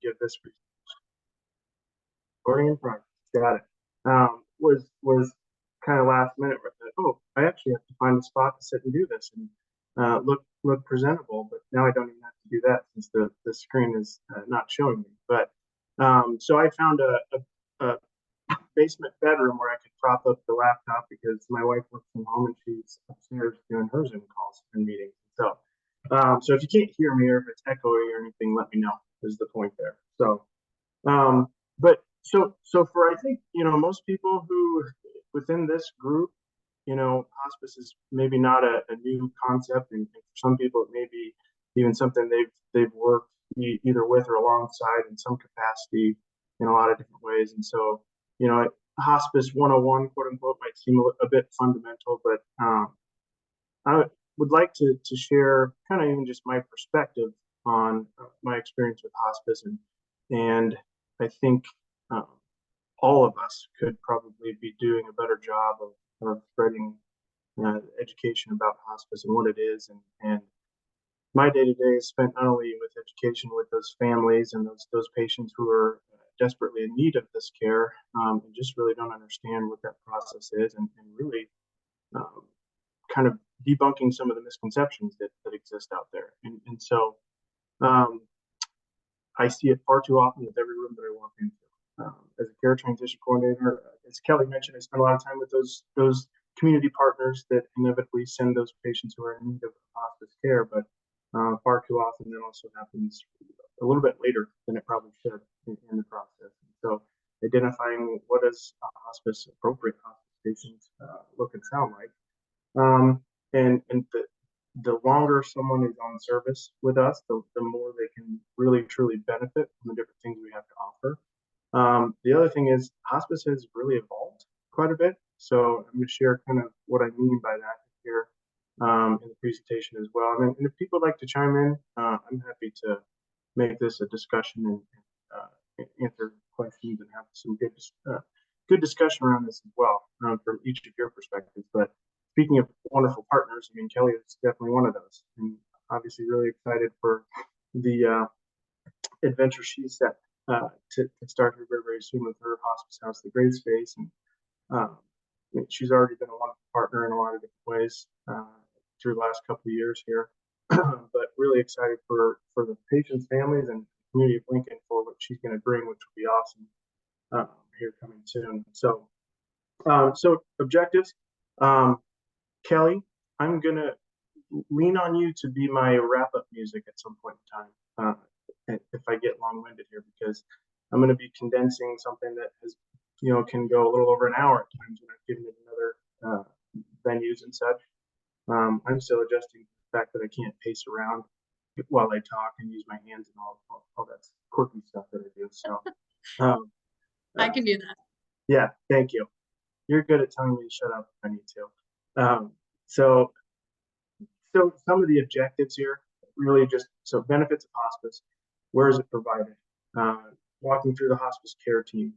give this recording in progress. Got it. Was kind of last minute where I thought, oh, I actually have to find a spot to sit and do this and look presentable. But now I don't even have to do that since the screen is not showing me. But so I found a basement bedroom where I could prop up the laptop because my wife works from home and she's upstairs doing her Zoom calls and meetings. So if you can't hear me or if it's echoey or anything, let me know. Is the point there? So, but so for I think most people who within this group, hospice is maybe not a new concept, and for some people it may be even something they've worked either with or alongside in some capacity in a lot of different ways. And so, hospice 101, quote unquote, might seem a bit fundamental, but I would like to share kind of even just my perspective on my experience with hospice, and I think all of us could probably be doing a better job of spreading education about hospice and what it is, and my day-to-day is spent not only with education with those families and those patients who are desperately in need of this care, and just really don't understand what that process is, and really kind of debunking some of the misconceptions that exist out there. And so I see it far too often with every room that I walk into. As a care transition coordinator, as Kelly mentioned, I spend a lot of time with those community partners that inevitably send those patients who are in need of hospice care, but far too often that also happens a little bit later than it probably should in the process. And so identifying what does a hospice appropriate hospice patient look and sound like, and the longer someone is on service with us, the more they can really truly benefit from the different things we have to offer. The other thing is hospice has really evolved quite a bit. So I'm going to share kind of what I mean by that here in the presentation as well. And if people would like to chime in, I'm happy to make this a discussion and answer questions and have some good discussion around this as well from each of your perspectives. But speaking of wonderful partners, I mean, Kelly is definitely one of those, and obviously really excited for the adventure she's set to start here very, very soon with her hospice house, the Great Space. And I mean, she's already been a wonderful partner in a lot of different ways through the last couple of years here, but really excited for the patients, families, and community of Lincoln for what she's going to bring, which will be awesome here coming soon. So, so objectives. Kelly, I'm going to lean on you to be my wrap-up music at some point in time, if I get long-winded here, because I'm going to be condensing something that has, can go a little over an hour at times when I've given it another venues and such. I'm still adjusting to the fact that I can't pace around while I talk and use my hands and all that quirky stuff that I do. So I can do that. Yeah, thank you. You're good at telling me to shut up if I need to. So some of the objectives here really just, so benefits of hospice, where is it provided? Walking through the hospice care team.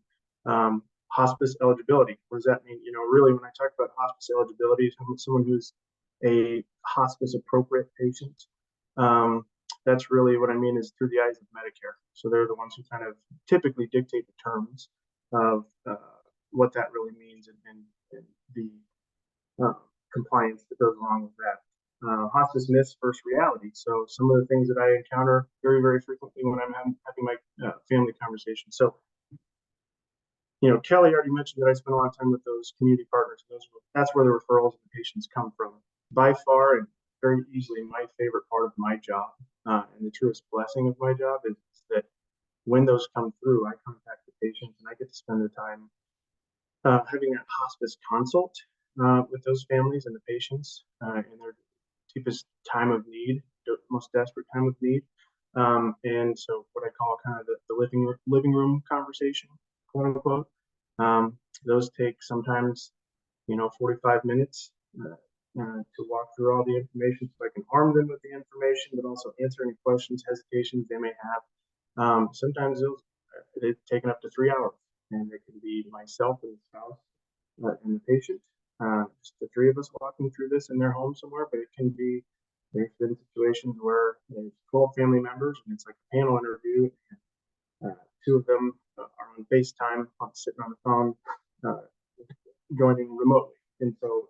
Hospice eligibility, what does that mean? Really when I talk about hospice eligibility, someone who's a hospice appropriate patient, that's really what I mean is through the eyes of Medicare. So they're the ones who kind of typically dictate the terms of what that really means and the compliance that goes along with that. Hospice myths versus reality. So some of the things that I encounter very, very frequently when I'm having my family conversation. So, Kelly already mentioned that I spend a lot of time with those community partners. That's where the referrals and the patients come from. By far and very easily my favorite part of my job and the truest blessing of my job is that when those come through, I contact the patients and I get to spend the time having a hospice consult with those families and the patients in their deepest time of need, most desperate time of need. And so what I call kind of the living room conversation, quote unquote. Those take sometimes, 45 minutes to walk through all the information so I can arm them with the information, but also answer any questions, hesitations they may have. Sometimes they've taken up to 3 hours, and it can be myself and the spouse and the patient, just the three of us walking through this in their home somewhere, but it can be, there's been situations where there's 12 family members and it's like a panel interview. two of them are on FaceTime, sitting on the phone, joining remotely. And so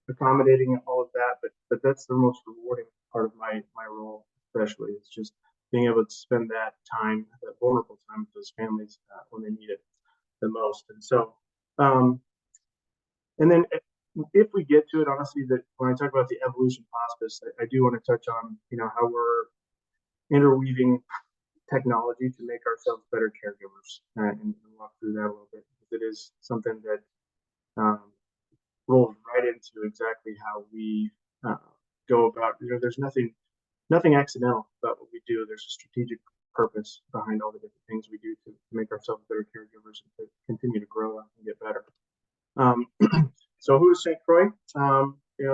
accommodating all of that, but that's the most rewarding part of my role, especially. It's just being able to spend that time, that vulnerable time with those families when they need it the most. And so, and then if we get to it, honestly, that when I talk about the evolution of hospice, I do want to touch on, how we're interweaving technology to make ourselves better caregivers and walk through that a little bit, because it is something that rolls right into exactly how we go about. There's nothing accidental about what we do. There's a strategic purpose behind all the different things we do to make ourselves better caregivers and to continue to grow and get better. So who is St. Croix?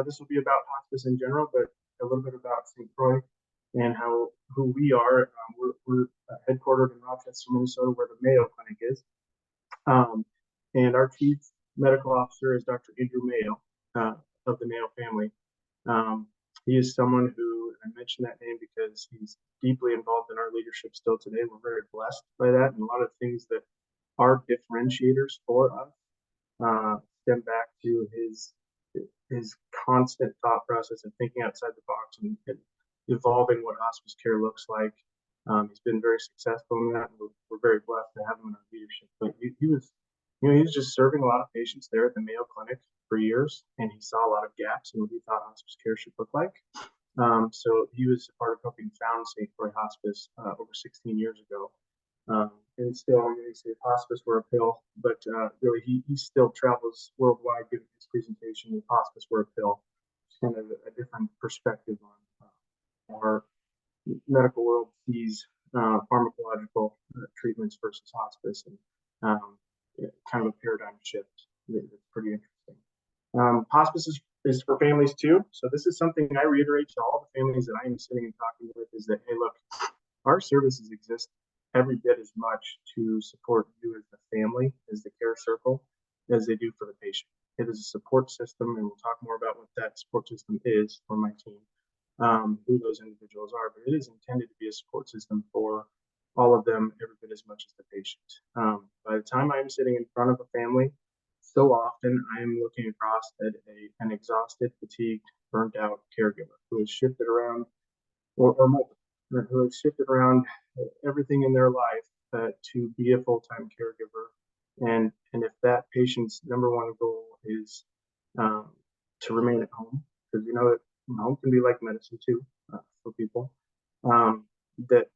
This will be about hospice in general, but a little bit about St. Croix and who we are. We're headquartered in Rochester, Minnesota, where the Mayo Clinic is. And our chief medical officer is Dr. Andrew Mayo of the Mayo family. He is someone who, I mentioned that name because he's deeply involved in our leadership still today. We're very blessed by that. And a lot of things that are differentiators for us stem back to his constant thought process and thinking outside the box and evolving what hospice care looks like. He's been very successful in that, and we're very blessed to have him in our leadership. But he was just serving a lot of patients there at the Mayo Clinic for years, and he saw a lot of gaps in what he thought hospice care should look like. So he was a part of helping found St. Croix Hospice over 16 years ago. And still, you say hospice were a pill, but really he still travels worldwide giving his presentation with hospice were a pill. It's kind of a different perspective on our medical world sees pharmacological treatments versus hospice, and kind of a paradigm shift that's pretty interesting. Hospice is for families too. So this is something I reiterate to all the families that I am sitting and talking with, is that, hey, look, our services exist every bit as much to support you as the family, as the care circle, as they do for the patient. It is a support system, and we'll talk more about what that support system is for my team, who those individuals are, but it is intended to be a support system for all of them every bit as much as the patient. By the time I'm sitting in front of a family, so often I am looking across at an exhausted, fatigued, burnt out caregiver who has shifted around, or multiple, who has shifted around everything in their life to be a full-time caregiver. And if that patient's number one goal is to remain at home, because that home can be like medicine too for people, that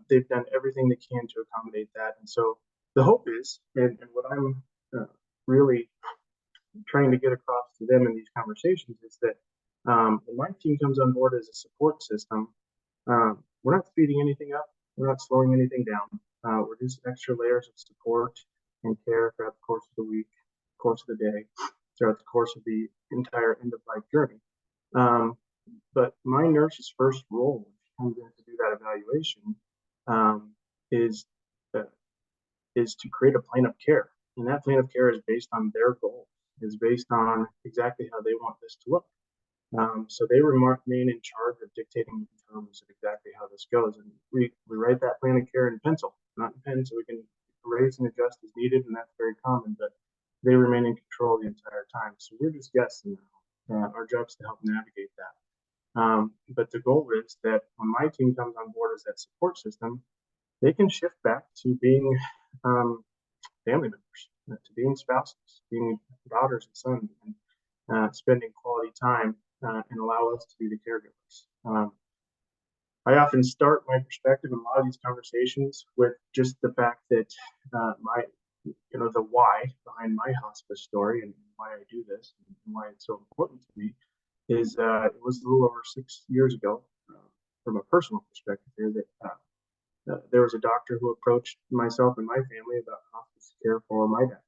they've done everything they can to accommodate that. And so the hope is, and what I'm really trying to get across to them in these conversations, is that when my team comes on board as a support system, we're not speeding anything up. We're not slowing anything down. We're just extra layers of support and care throughout the course of the week, course of the day, throughout the course of the entire end-of-life journey. But my nurse's first role, when she comes in to do that evaluation, is to create a plan of care. And that plan of care is based on their goals, is based on exactly how they want this to look. So they remain in charge of dictating the terms of exactly how this goes. And we write that plan of care in pencil, not in pen, so we can erase and adjust as needed, and that's very common, but they remain in control the entire time. So we're just guests now. Our job is to help navigate that. But the goal is that when my team comes on board as that support system, they can shift back to being family members, to being spouses, being daughters and sons, and spending quality time and allow us to be the caregivers. I often start my perspective in a lot of these conversations with just the fact that the why behind my hospice story and why I do this and why it's so important to me is it was a little over 6 years ago, from a personal perspective here, that there was a doctor who approached myself and my family about hospice care for my dad.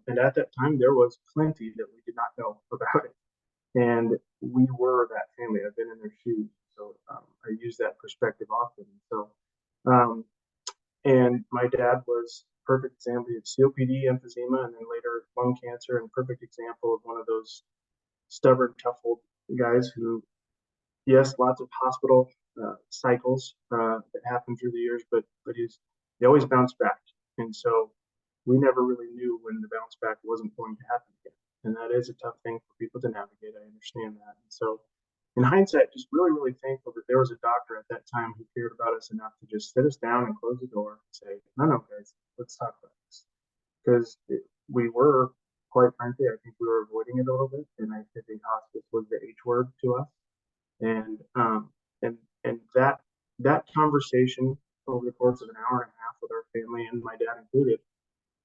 And at that time, there was plenty that we did not know about it. And we were that family. I've been in their shoes, so I use that perspective often. So, and my dad was a perfect example. He had COPD, emphysema, and then later lung cancer, and perfect example of one of those stubborn, tough old guys who, yes, lots of hospital cycles that happen through the years, but his they always bounce back. And so we never really knew when the bounce back wasn't going to happen again. And that is a tough thing for people to navigate. I understand that. And so in hindsight, just really, really thankful that there was a doctor at that time who cared about us enough to just sit us down and close the door and say, no, guys, let's talk about this. Because we were, quite frankly, I think we were avoiding it a little bit. And I think hospice was the H word to us. And and that conversation over the course of an hour and a half with our family and my dad included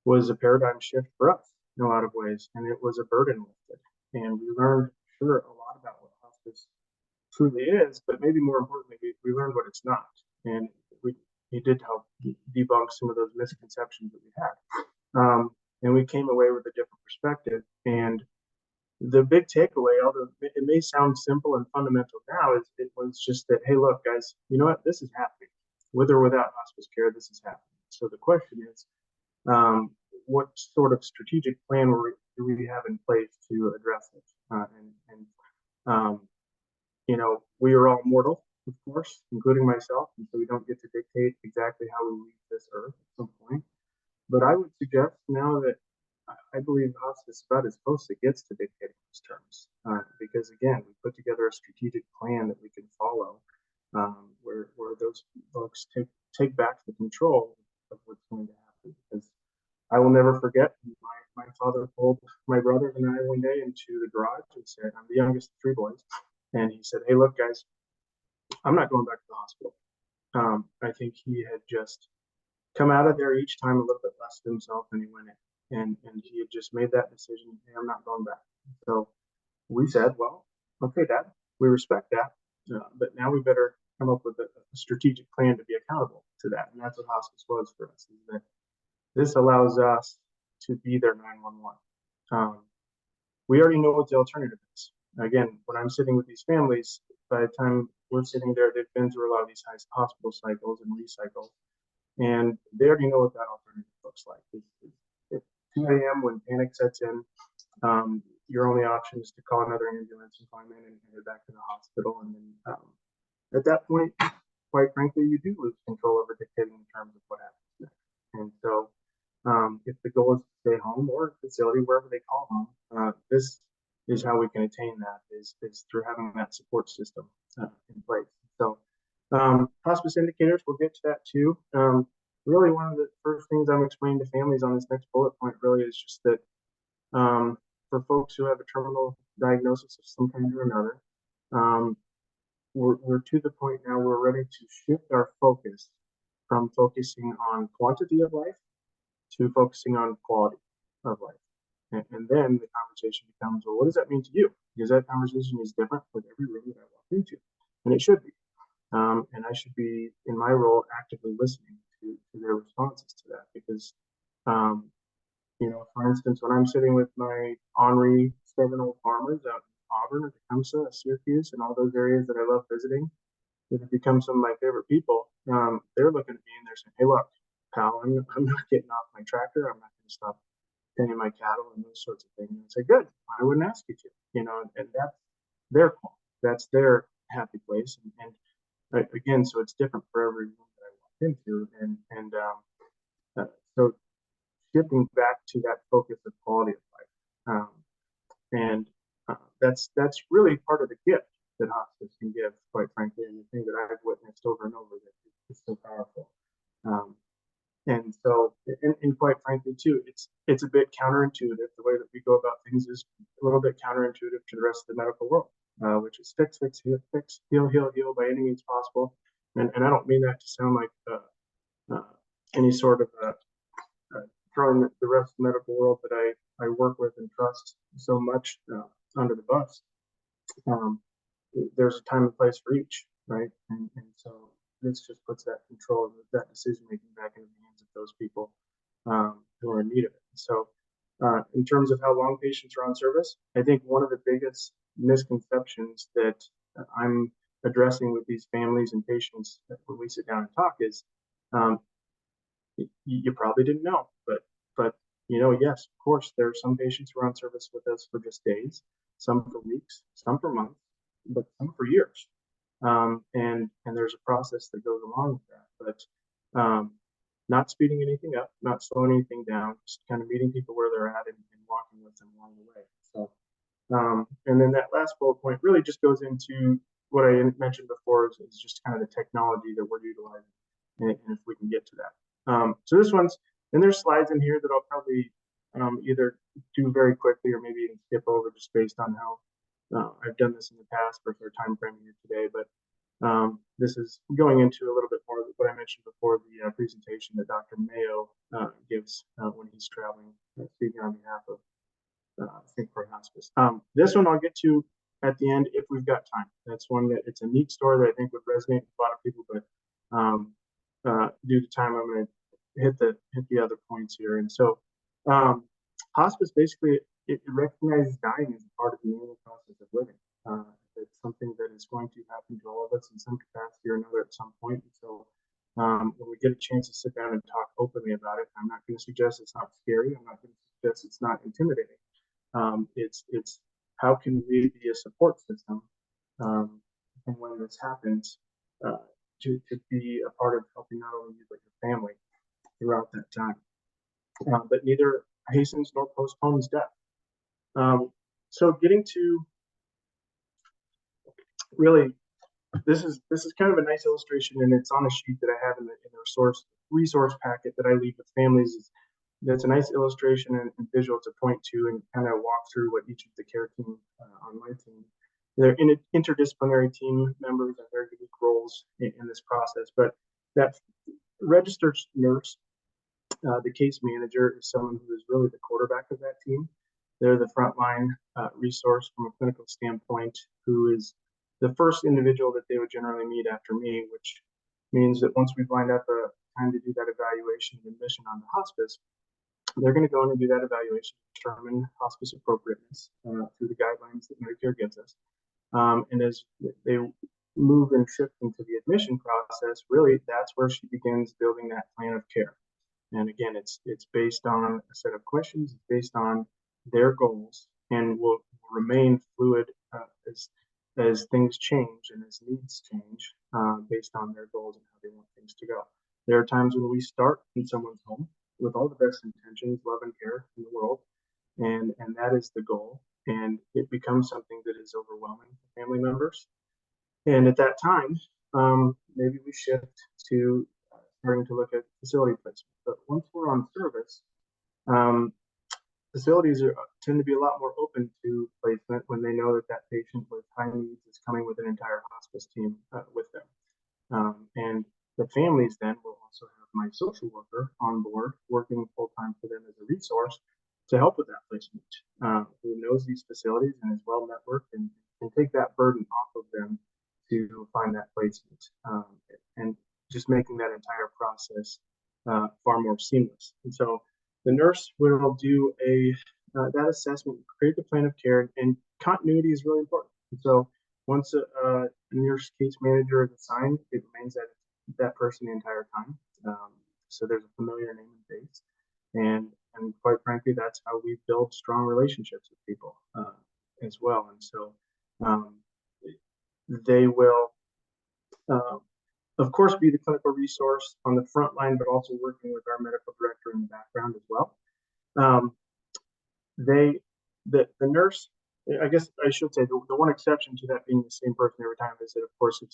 was a paradigm shift for us in a lot of ways, and it was a burden lifted. And we learned, sure, a lot about what hospice truly is, but maybe more importantly, we learned what it's not, and we did help debunk some of those misconceptions that we had, and we came away with a different perspective. And the big takeaway, although it may sound simple and fundamental now, is it was just that, hey, look, guys, you know what? This is happening. With or without hospice care, this is happening. So the question is, what sort of strategic plan do we have in place to address it? You know, we are all mortal, of course, including myself, and so we don't get to dictate exactly how we leave this earth at some point. But I would suggest now that I believe hospice about as close as it gets to dictating those terms, because again, we put together a strategic plan that we can follow, where those folks take back the control of what's going to happen. Because I will never forget my father pulled my brother and I one day into the garage and said, I'm the youngest of three boys, and he said, hey, look, guys, I'm not going back to the hospital. I think he had just come out of there each time a little bit less to himself than he went in. And he had just made that decision, hey, I'm not going back. So we said, well, okay, Dad, we respect that, but now we better come up with a strategic plan to be accountable to that. And that's what hospice was for us, is that this allows us to be their 911. We already know what the alternative is. Again, when I'm sitting with these families, by the time we're sitting there, they've been through a lot of these hospital cycles and recycles, and they already know what that alternative looks like. At 2 a.m. when panic sets in, your only option is to call another ambulance and climb in and head back to the hospital. And then at that point, quite frankly, you do lose control over dictating the terms of what happens next. And so if the goal is to stay home or facility, wherever they call home, this is how we can attain that, is through having that support system in place. So hospice indicators, we'll get to that too. Really, one of the first things I'm explaining to families on this next bullet point really is just that for folks who have a terminal diagnosis of some kind or another, we're to the point now we're ready to shift our focus from focusing on quantity of life to focusing on quality of life. And then the conversation becomes, well, what does that mean to you? Because that conversation is different with every room that I walk into, and it should be. And I should be, in my role, actively listening to their responses to that. Because, you know, for instance, when I'm sitting with my ornery, stubborn old farmers out in Auburn, or Tecumseh, Syracuse, and all those areas that I love visiting, that have become some of my favorite people, they're looking at me and they're saying, hey, look, pal, I'm not getting off my tractor. I'm not going to stop tending my cattle and those sorts of things. And I say, good, I wouldn't ask you to, you know, and that's their call. That's their happy place. And again, so it's different for every room that I walk into. And so shifting back to that focus of quality of life. And that's really part of the gift that hospice can give, quite frankly, and the thing that I've witnessed over and over that is so powerful. And so, and quite frankly, too, it's a bit counterintuitive. The way that we go about things is a little bit counterintuitive to the rest of the medical world, which is fix, heal by any means possible. And I don't mean that to sound like any sort of throwing the rest of the medical world that I work with and trust so much under the bus. There's a time and place for each, right? And so this just puts that control of that decision making back into the hands of those people who are in need of it. So in terms of how long patients are on service, I think one of the biggest misconceptions that I'm addressing with these families and patients when we sit down and talk is you probably didn't know, but you know, yes, of course, there are some patients who are on service with us for just days, some for weeks, some for months, but some for years. And there's a process that goes along with that. But not speeding anything up, not slowing anything down, just kind of meeting people where they're at and walking with them along the way. So, and then that last bullet point really just goes into what I mentioned before is just kind of the technology that we're utilizing, and if we can get to that. So this one's, and there's slides in here that I'll probably either do very quickly or maybe even skip over just based on how I've done this in the past versus our time frame here today. But this is going into a little bit more of what I mentioned before, the presentation that Dr. Mayo gives when he's traveling, speaking on behalf of Croix Hospice. This one I'll get to at the end if we've got time. That's one that it's a neat story that I think would resonate with a lot of people, but due to time, I'm going to hit the other points here. And so, hospice basically it recognizes dying as a part of the normal process of living. It's something that is going to happen to all of us in some capacity or another at some point. And so, when we get a chance to sit down and talk openly about it, I'm not going to suggest it's not scary. I'm not going to suggest it's not intimidating. It's how can we be a support system, and when this happens, to be a part of helping not only you but your family throughout that time, but neither hastens nor postpones death. So getting to really, this is kind of a nice illustration, and it's on a sheet that I have in the resource packet that I leave with families. That's a nice illustration and visual to point to and kind of walk through what each of the care team on my team. They're interdisciplinary team members and their unique roles in this process. But that registered nurse, the case manager, is someone who is really the quarterback of that team. They're the frontline resource from a clinical standpoint, who is the first individual that they would generally meet after me, which means that once we've lined up a time to do that evaluation and admission on the hospice, they're going to go in and do that evaluation, determine hospice appropriateness through the guidelines that Medicare gives us. And as they move and shift into the admission process, really that's where she begins building that plan of care. And again, it's based on a set of questions, it's based on their goals, and will remain fluid as things change and as needs change based on their goals and how they want things to go. There are times when we start in someone's home with all the best intentions, love and care in the world, and that is the goal. And it becomes something that is overwhelming for family members. And at that time, maybe we shift to starting to look at facility placement. But once we're on service, facilities tend to be a lot more open to placement when they know that that patient with high needs is coming with an entire hospice team with them. And the families then will also have my social worker on board, working full-time for them as a resource to help with that placement, who knows these facilities and is well networked and can take that burden off of them to find that placement, and just making that entire process far more seamless. And so the nurse will do that assessment, create the plan of care, and continuity is really important. And so once a nurse case manager is assigned, it remains that person the entire time. So there's a familiar name and face, and quite frankly, that's how we build strong relationships with people as well. And so they will, of course, be the clinical resource on the front line, but also working with our medical director in the background as well. The nurse, I guess I should say, the one exception to that being the same person every time is that, of course, if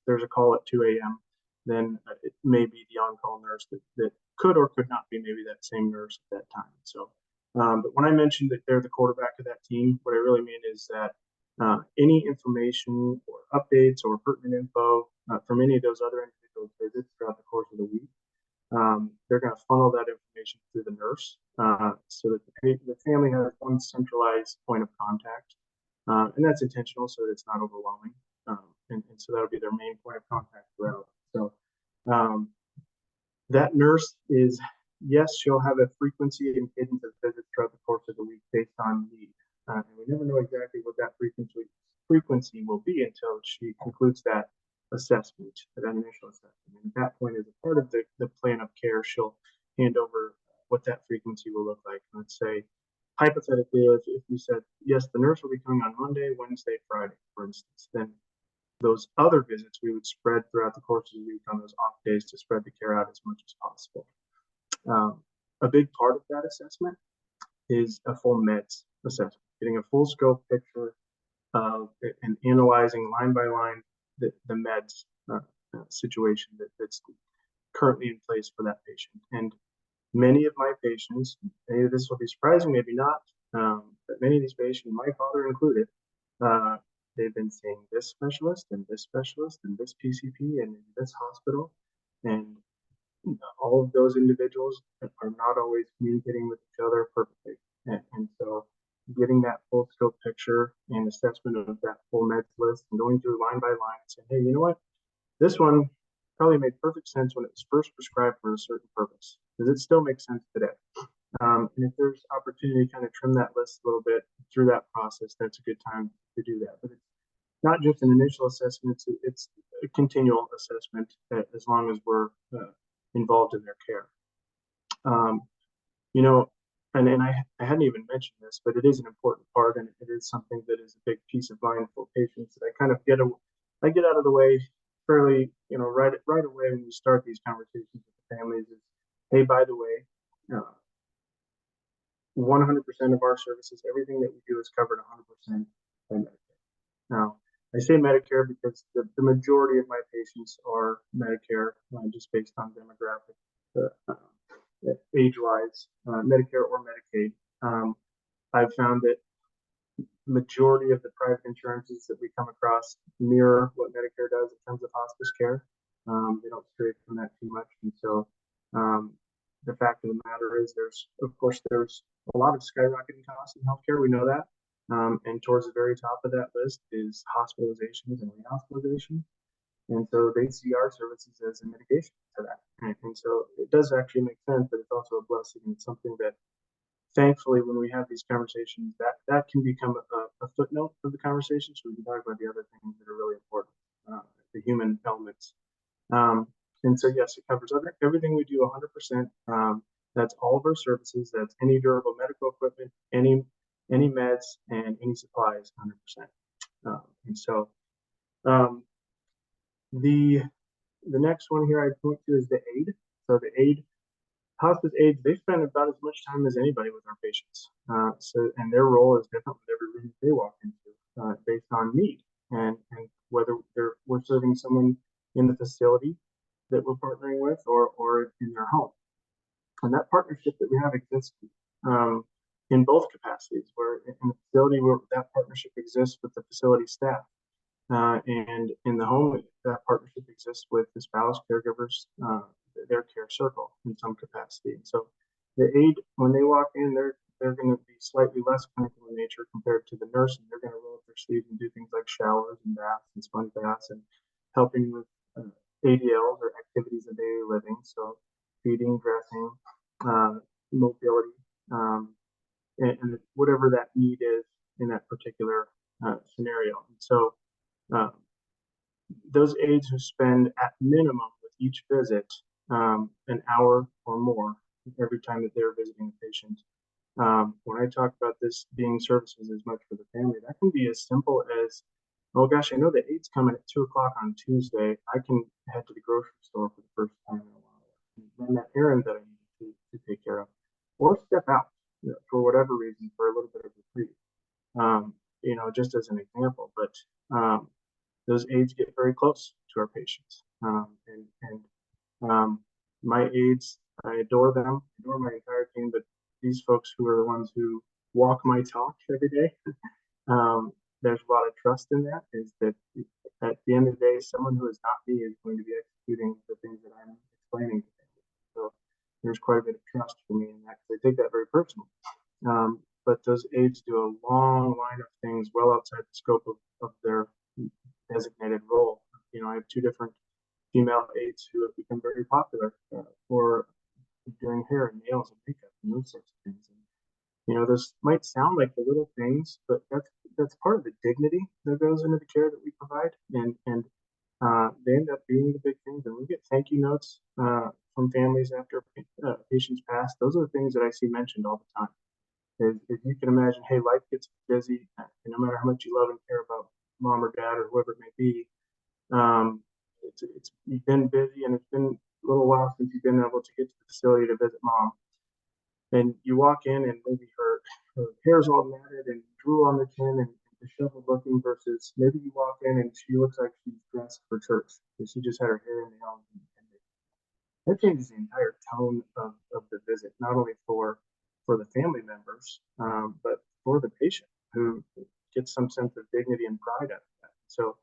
there's a call at 2 a.m., then it may be the on-call nurse that could or could not be maybe that same nurse at that time. So, but when I mentioned that they're the quarterback of that team, what I really mean is that any information or updates or pertinent info from any of those other individual visits throughout the course of the week, they're going to funnel that information through the nurse so that the family has one centralized point of contact. And that's intentional so that it's not overwhelming. And so that'll be their main point of contact throughout. So that nurse is, yes, she'll have a frequency and cadence of visits throughout the course of the week based on need. And we never know exactly what that frequency will be until she concludes that assessment, that initial assessment. And at that point, as a part of the plan of care, she'll hand over what that frequency will look like. Let's say, hypothetically, if we said, yes, the nurse will be coming on Monday, Wednesday, Friday, for instance, then those other visits we would spread throughout the course of the week on those off days to spread the care out as much as possible. A big part of that assessment is a full meds assessment, getting a full scope picture of and analyzing line by line the meds situation that's currently in place for that patient. And many of my patients, maybe this will be surprising, maybe not, but many of these patients, my father included, they've been seeing this specialist and this specialist and this PCP and this hospital. And all of those individuals are not always communicating with each other perfectly. And so getting that full scope picture and assessment of that full meds list and going through line by line and saying, hey, you know what? This one probably made perfect sense when it was first prescribed for a certain purpose. Does it still make sense today? And if there's opportunity to kind of trim that list a little bit through that process, that's a good time to do that. But it's not just an initial assessment, it's a continual assessment as long as we're involved in their care. You know, and I hadn't even mentioned this, but it is an important part, and it is something that is a big peace of mind for patients that I get out of the way fairly, right away when we start these conversations with the families is, hey, by the way, 100% of our services, everything that we do is covered 100% by Medicare. Now, I say Medicare because the majority of my patients are Medicare, just based on demographic, age-wise, Medicare or Medicaid. I've found that majority of the private insurances that we come across mirror what Medicare does in terms of hospice care. They don't stray from that too much. And so the fact of the matter is there's a lot of skyrocketing costs in healthcare. We know that. And towards the very top of that list is hospitalizations and rehospitalization. And so they see our services as a mitigation to that. And so it does actually make sense, but it's also a blessing. It's something that thankfully, when we have these conversations, that can become a footnote of the conversation. So we can talk about the other things that are really important, the human elements. And so, yes, it covers everything we do 100%. That's all of our services. That's any durable medical equipment, any meds, and any supplies, 100%. And so the next one here I'd point to is the aid. So the aid, hospice aides, they spend about as much time as anybody with our patients. And their role is different with every room they walk into, based on need and whether we're serving someone in the facility that we're partnering with or in their home. And that partnership that we have exists in both capacities, where in the facility where that partnership exists with the facility staff. And in the home, that partnership exists with the spouse, caregivers, their care circle in some capacity. And so the aide, when they walk in, they're going to be slightly less clinical in nature compared to the nurse, and they're going to roll up their sleeves and do things like showers and baths and sponge baths and helping with ADLs or activities of daily living. So feeding, dressing, mobility, and whatever that need is in that particular scenario. And so those aides who spend at minimum with each visit an hour or more every time that they're visiting a patient. When I talk about this being services as much for the family, that can be as simple as, oh gosh, I know the aide's coming at 2:00 on Tuesday. I can head to the grocery store for the first time in a while. And run that errand that I need to take care of. Or step out for whatever reason for a little bit of reprieve. Just as an example. But those aides get very close to our patients. My aides, I adore them, adore my entire team, but these folks who are the ones who walk my talk every day, there's a lot of trust in that, is that at the end of the day, someone who is not me is going to be executing the things that I'm explaining to them. So there's quite a bit of trust for me in that, because I take that very personally. But those aides do a long line of things well outside the scope of their designated role. I have two different female aides who have become very popular for doing hair and nails and makeup and those sorts of things. And, those might sound like the little things, but that's part of the dignity that goes into the care that we provide. And they end up being the big things. And we get thank you notes from families after patients pass. Those are the things that I see mentioned all the time. If you can imagine, hey, life gets busy, and no matter how much you love and care about mom or dad or whoever it may be, It's you've been busy, and it's been a little while since you've been able to get to the facility to visit mom. And you walk in, and maybe her hair's all matted and drool on the chin and disheveled looking, versus maybe you walk in and she looks like she's dressed for church because she just had her hair in the nails. And that changes the entire tone of the visit, not only for the family members, but for the patient who gets some sense of dignity and pride out of that. So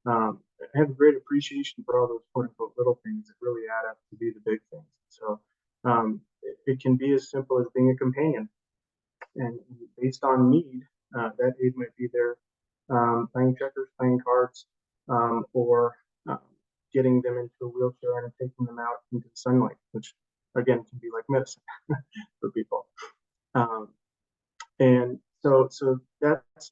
I have a great appreciation for all those quote unquote little things that really add up to be the big things. So it can be as simple as being a companion, and based on need, that aid might be there playing checkers, playing cards, or getting them into a wheelchair and taking them out into the sunlight, which again can be like medicine for people. And so that's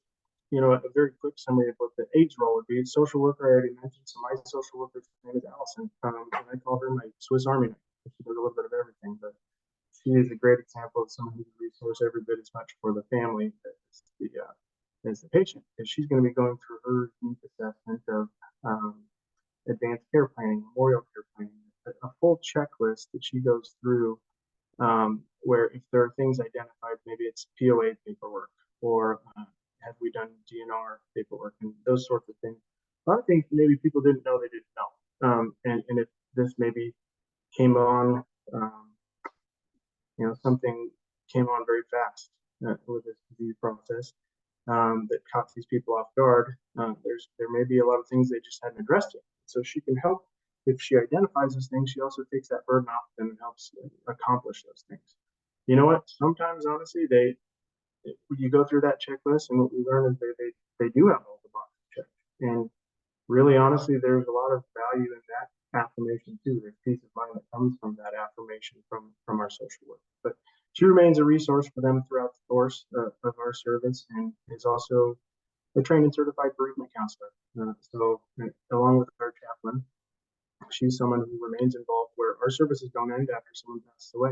a very quick summary of what the AIDS role would be. Social worker, I already mentioned. So my social worker's name is Allison, and I call her my Swiss Army knife. She does a little bit of everything, but she is a great example of someone who's a resource every bit as much for the family as the patient, because she's going to be going through her unique assessment of advanced care planning, memorial care planning, a full checklist that she goes through, where if there are things identified, maybe it's POA paperwork, or have we done DNR paperwork, and those sorts of things. A lot of things maybe people didn't know they didn't know. And if this maybe came on, something came on very fast with this disease process that caught these people off guard, there may be a lot of things they just hadn't addressed yet. So she can help. If she identifies those things, she also takes that burden off them and helps accomplish those things. You know what? Sometimes, honestly, you go through that checklist, and what we learn is they do have all the boxes checked. And really, honestly, there's a lot of value in that affirmation too. There's peace of mind that comes from that affirmation from our social worker. But she remains a resource for them throughout the course of our service, and is also a trained and certified bereavement counselor. So along with our chaplain, she's someone who remains involved where our services don't end after someone passes away.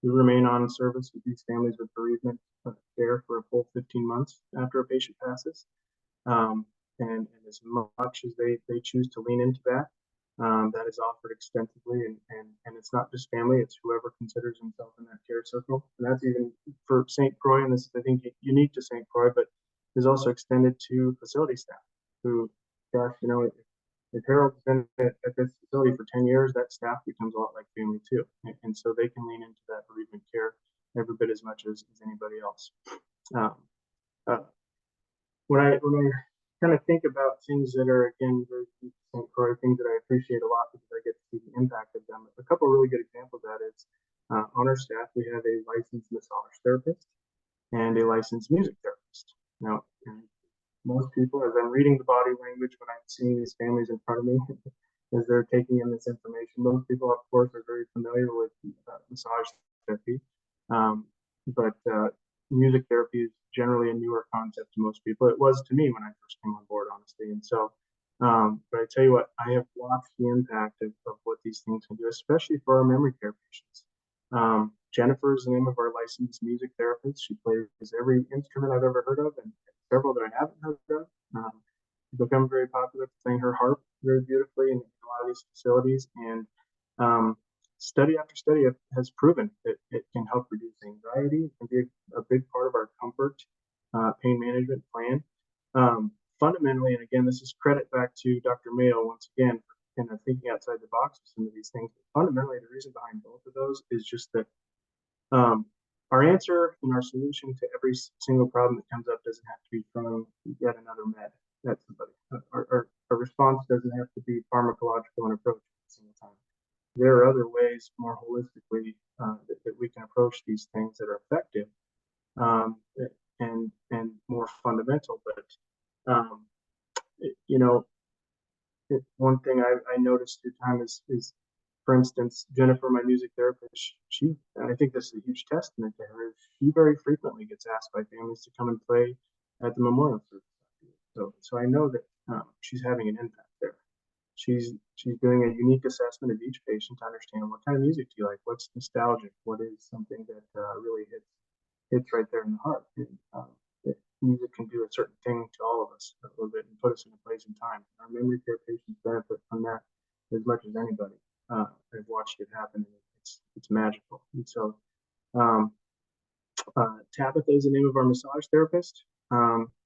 We remain on service with these families with bereavement care for a full 15 months after a patient passes. And as much as they choose to lean into that, that is offered extensively, and it's not just family, it's whoever considers himself in that care circle. And that's even for St. Croix, and this is, I think, unique to St. Croix, but is also extended to facility staff who, gosh, if Harold's been at this facility for 10 years, that staff becomes a lot like family too. And so they can lean into that bereavement care every bit as much as anybody else. When I kind of think about things that are, again, very St. Croix, things that I appreciate a lot because I get to see the impact of them. A couple of really good examples of that is on our staff, we have a licensed massage therapist and a licensed music therapist. Now, most people, as I'm reading the body language when I'm seeing these families in front of me, as they're taking in this information, most people, of course, are very familiar with massage therapy. But music therapy is generally a newer concept to most people. It was to me when I first came on board, honestly. And so, but I tell you what, I have watched the impact of what these things can do, especially for our memory care patients. Jennifer is the name of our licensed music therapist. She plays every instrument I've ever heard of, and several that I haven't heard of. She's become very popular playing her harp very beautifully in a lot of these facilities. And study after study has proven that it can help reduce anxiety. It can be a big part of our comfort pain management plan. Fundamentally, and again, this is credit back to Dr. Mayo once again for kind of thinking outside the box with some of these things. But fundamentally, the reason behind both of those is just that our answer and our solution to every single problem that comes up doesn't have to be throwing yet another med at somebody. Our response doesn't have to be pharmacological in approach every single time. There are other ways, more holistically, that we can approach these things that are effective and more fundamental. But one thing I noticed through time is, for instance, Jennifer, my music therapist, and I think this is a huge testament to her, is she very frequently gets asked by families to come and play at the memorial service. So I know that she's having an impact there. She's doing a unique assessment of each patient to understand what kind of music do you like, what's nostalgic, what is something that really hits right there in the heart. And music can do a certain thing to all of us a little bit and put us in a place and time. Our memory care patients benefit from that as much as anybody. I've watched it happen. And it's magical. And so um, Tabitha is the name of our massage therapist.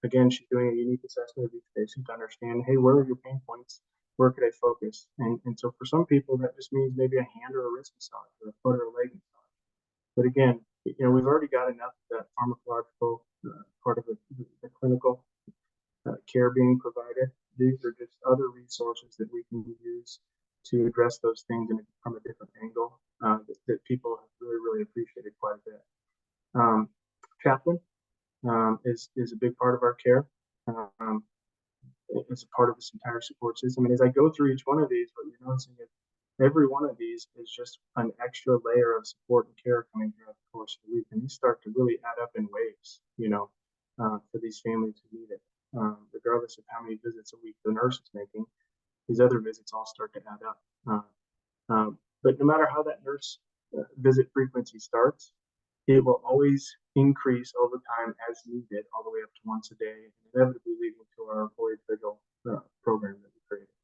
Again, she's doing a unique assessment of each patient to understand, hey, where are your pain points? Where could I focus? And so for some people, that just means maybe a hand or a wrist massage or a foot or a leg massage. But again, we've already got enough of that pharmacological part of the clinical care being provided. These are just other resources that we can use to address those things from a different angle that people have really appreciated quite a bit. Chaplain is a big part of our care. It's a part of this entire support system. And as I go through each one of these, what you're noticing is every one of these is just an extra layer of support and care coming throughout the course of the week. And these start to really add up in waves, for these families who need it. Regardless of how many visits a week the nurse is making, these other visits all start to add up. But no matter how that nurse visit frequency starts, it will always increase over time as needed, all the way up to once a day, inevitably leading to our void vigil program that we created.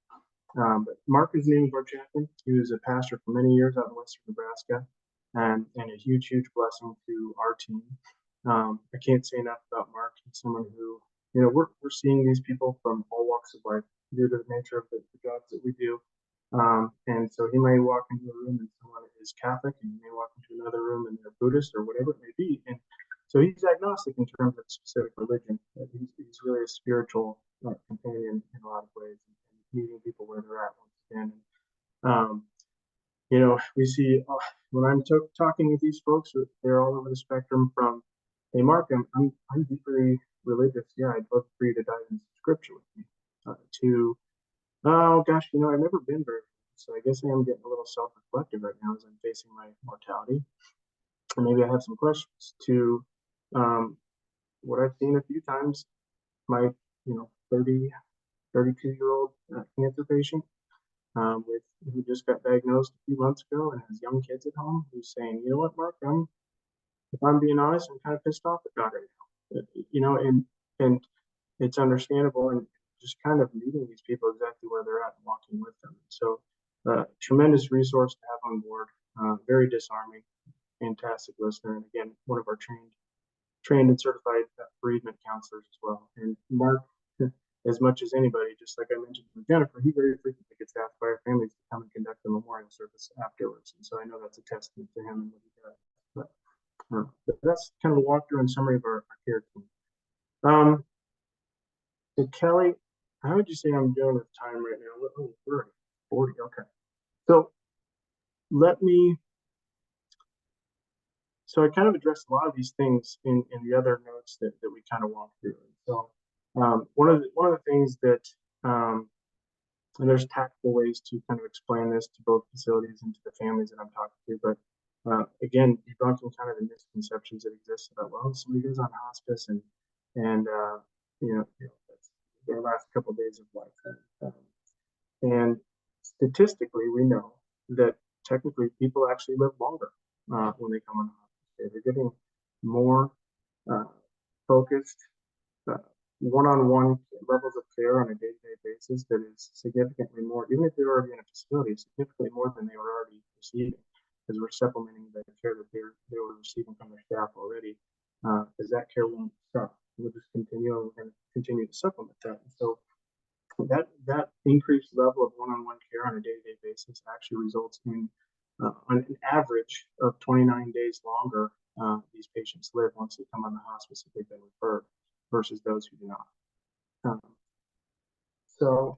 But Mark is the name of our chaplain. He was a pastor for many years out in western Nebraska, and a huge blessing to our team. I can't say enough about Mark. He's someone who, we're seeing these people from all walks of life due to the nature of the jobs that we do. And so he may walk into a room and someone is Catholic, and he may walk into another room and they're Buddhist or whatever it may be. And so he's agnostic in terms of specific religion. He's really a spiritual companion in a lot of ways, and meeting people where they're at once again. We see when I'm talking with these folks, they're all over the spectrum from, hey, Mark, I'm deeply religious. Yeah, I'd love for you to dive into scripture with me. To, oh gosh, I've never been very, so I guess I am getting a little self-reflective right now as I'm facing my mortality. And maybe I have some questions. To what I've seen a few times, my 32-year-old cancer patient who just got diagnosed a few months ago and has young kids at home, who's saying, you know what, Mark, if I'm being honest, I'm kind of pissed off at God right now. And it's understandable, and just kind of meeting these people exactly where they're at and walking with them. So tremendous resource to have on board, very disarming, fantastic listener, and again, one of our trained and certified bereavement counselors as well. And Mark, as much as anybody, just like I mentioned with Jennifer, he very frequently gets asked by our families to come and conduct the memorial service afterwards. And so I know that's a testament to him and what he does. But that's kind of a walkthrough and summary of our care team. So Kelly, how would you say I'm doing with time right now? Oh, 30, 40, okay. So so I kind of addressed a lot of these things in the other notes that we kind of walked through. So one of the things that, and there's tactical ways to kind of explain this to both facilities and to the families that I'm talking to, but again, debunking kind of the misconceptions that exist about, well, somebody goes on hospice and that's their last couple of days of life. And statistically, we know that technically people actually live longer when they come on hospice. They're getting more focused, one-on-one levels of care on a day-to-day basis that is significantly more, even if they're already in a facility, significantly more than they were already receiving, because we're supplementing the care that they were receiving from their staff already, because that care won't stop. We'll just continue, and we're going to continue to supplement that. And so that increased level of one-on-one care on a day-to-day basis actually results in on an average of 29 days longer these patients live once they come on the hospice if they've been referred, versus those who do not. So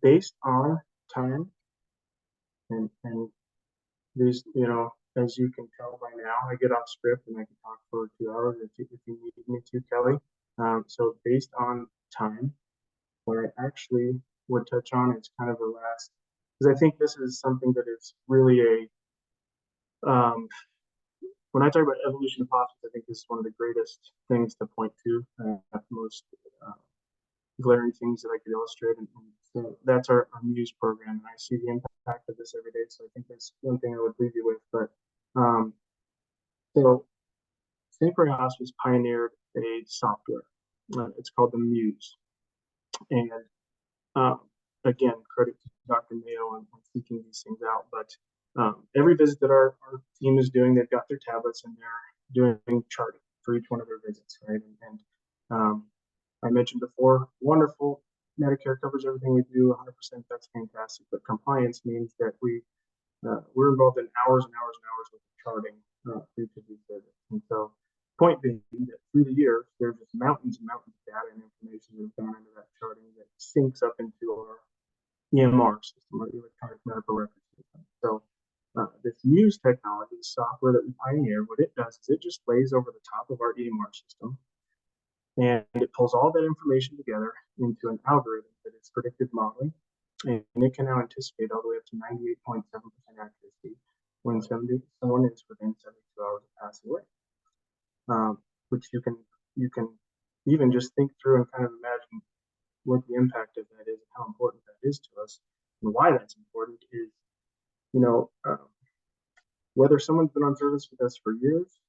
based on time and these, as you can tell by now, I get off script and I can talk for 2 hours if you need me to, Kelly. So based on time, what I actually would touch on is kind of the last, because I think this is something that is really when I talk about evolution of hospice, I think this is one of the greatest things to point to, most glaring things that I could illustrate. And so that's our Muse program. And I see the impact of this every day. So I think that's one thing I would leave you with. But so St. Croix Hospice pioneered a software. It's called the Muse. And again, credit to Dr. Mayo on seeking these things out. But every visit that our team is doing, they've got their tablets and they're doing charting for each one of their visits, right? And I mentioned before, wonderful. Medicare covers everything we do 100%. That's fantastic. But compliance means that we're involved in hours and hours and hours with charting for each of these visits. And so, point being that through the years, there's just mountains and mountains of data and information that have gone into that charting that syncs up into our EMR system, our electronic medical record system. So this Muse technology, the software that we pioneered, what it does is it just lays over the top of our EMR system, and it pulls all that information together into an algorithm that is predictive modeling, and it can now anticipate all the way up to 98.7% accuracy when someone is within 72 hours of passing away. Which you can even just think through and kind of imagine what the impact of that is and how important that is to us, and why that's important is, whether someone's been on service with us for years,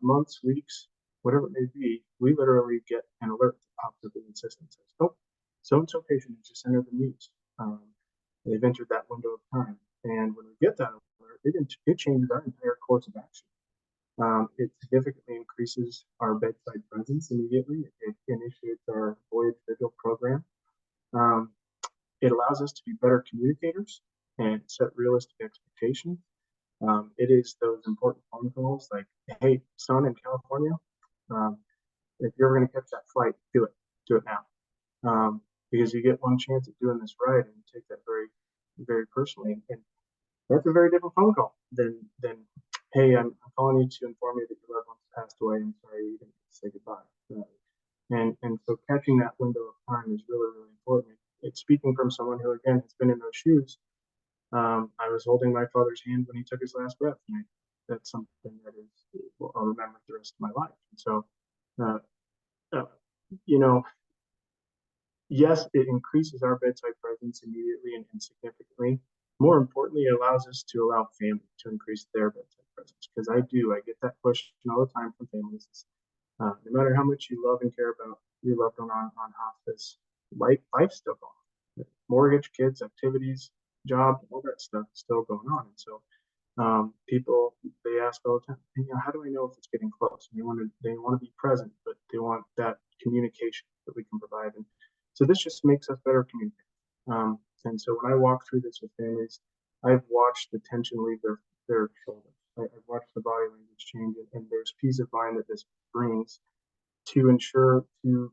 months, weeks, whatever it may be, we literally get an alert that pops up in the system and says, oh, so-and-so patient has just entered the Muse. They've entered that window of time. And when we get that alert, it changes our entire course of action. It significantly increases our bedside presence immediately. It initiates our voyage vigil program. It allows us to be better communicators and set realistic expectations. It is those important phone calls like, hey, son in California, if you're going to catch that flight, do it now. Because you get one chance at doing this right, and you take that very, very personally. And that's a very different phone call than hey, I'm calling you to inform you that your loved one's passed away. I'm sorry you didn't say goodbye. And so catching that window of time is really, really important. It's speaking from someone who, again, has been in those shoes. I was holding my father's hand when he took his last breath. And that's something that I'll remember the rest of my life. And so, yes, it increases our bedside presence immediately and significantly. More importantly, it allows us to allow family to increase their bedside presence. Because I get that question all the time from families. No matter how much you love and care about your loved one on hospice, life's still going on. Mortgage, kids, activities, job, all that stuff is still going on. And so people, they ask all the time, how do I know if it's getting close? And they want to be present, but they want that communication that we can provide. And so this just makes us better communicators. And so when I walk through this with families, I've watched the tension leave their shoulders. I've watched the body language change, and there's peace of mind that this brings to ensure to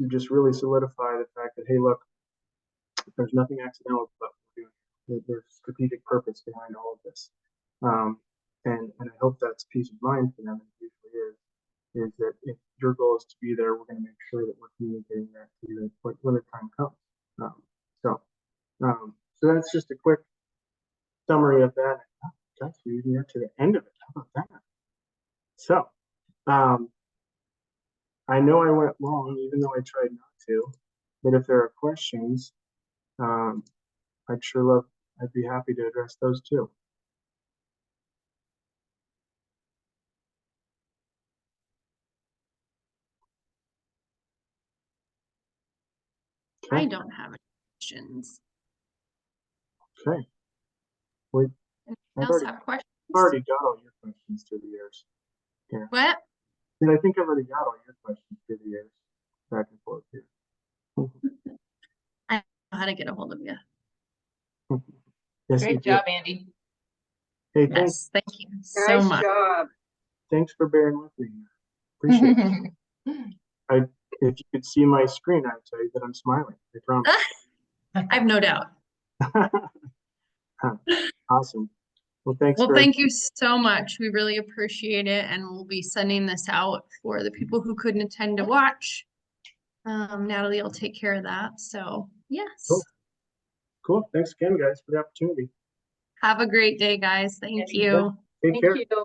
just really solidify the fact that, hey, look, there's nothing accidental about what we're doing. There's strategic purpose behind all of this. And I hope that's peace of mind for them. It usually is that if your goal is to be there, we're going to make sure that we're communicating that to you when the time comes. So that's just a quick summary of that. That's really to the end of it. How about that? So, I know I went long, even though I tried not to. But if there are questions, I'd be happy to address those too. Okay. I don't have any questions. Okay. Else have questions? I've already got all your questions through the years. Yeah. What? And I think I've already got all your questions through the years, back and forth here. I don't know how to get a hold of you. Yes, Great job, Andy. Hey, yes, thank you so nice much. Job. Thanks for bearing with me. Appreciate it. If you could see my screen, I'd tell you that I'm smiling. I promise. I have no doubt. Awesome. Well, thanks. Well, thank you so much. We really appreciate it. And we'll be sending this out for the people who couldn't attend to watch. Natalie will take care of that. So, yes. Cool. Thanks again, guys, for the opportunity. Have a great day, guys. Thank you. Take care. Thank you.